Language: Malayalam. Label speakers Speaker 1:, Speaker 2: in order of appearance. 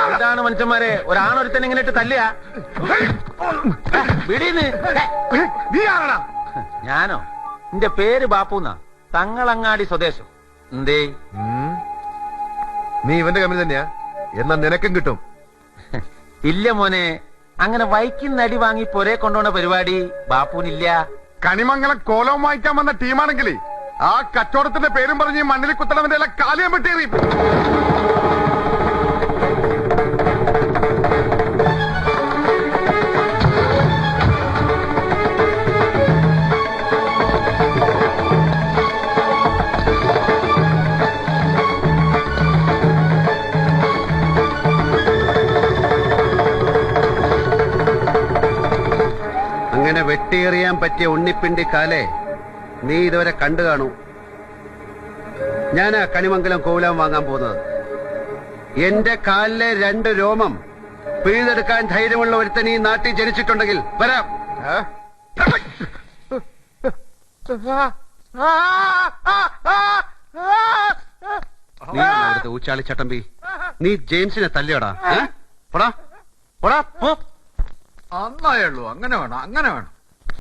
Speaker 1: എന്താണ് മനുഷ്യന്മാരെ ഒരാണൊരുത്തൻ ഇങ്ങനെ ഇട്ട് തല്ലുക? വിടീന്ന്.
Speaker 2: നീ ആരാടാ?
Speaker 1: ഞാനോ? എന്റെ പേര് ബാപ്പുന്നാ, തങ്ങളങ്ങാടി സ്വദേശം. എന്തേ?
Speaker 2: നീ ഇവന്റെ കമ്പനി തന്നെയാ? എന്നാ നിനക്കും കിട്ടും.
Speaker 1: ഇല്ല മോനെ, അങ്ങനെ വൈക്കുന്ന അടി വാങ്ങി പൊരെ കൊണ്ടുപോണ പരിപാടി ബാപ്പുവിനില്ല.
Speaker 2: കണിമംഗലം കോലവും വായിക്കാൻ വന്ന ടീമാണെങ്കിൽ ആ കച്ചവടത്തിന്റെ പേരും പറഞ്ഞ് മണ്ണിൽ കുത്തണവന്റെ എല്ലാം കാലിയാൻ പറ്റേറി.
Speaker 3: അങ്ങനെ വെട്ടിയെറിയാൻ പറ്റിയ ഉണ്ണിപ്പിണ്ടി കാലേ നീ ഇതുവരെ കണ്ടു കാണൂ. ഞാനാ കണിമംഗലം കോലം വാങ്ങാൻ പോകുന്നത്. എന്റെ കാലിലെ 2 രോമം പിഴുതെടുക്കാൻ ധൈര്യമുള്ള ഒരുത്തൻ ഈ നാട്ടിൽ ജനിച്ചിട്ടുണ്ടെങ്കിൽ വരാം. നീ അവിടുത്തെ ഊച്ചാളി ചട്ടമ്പി, നീ ജെയിംസിനെ തല്ലിയോടാ?
Speaker 2: അന്നായുള്ളൂ. അങ്ങനെ വേണം, അങ്ങനെ വേണം.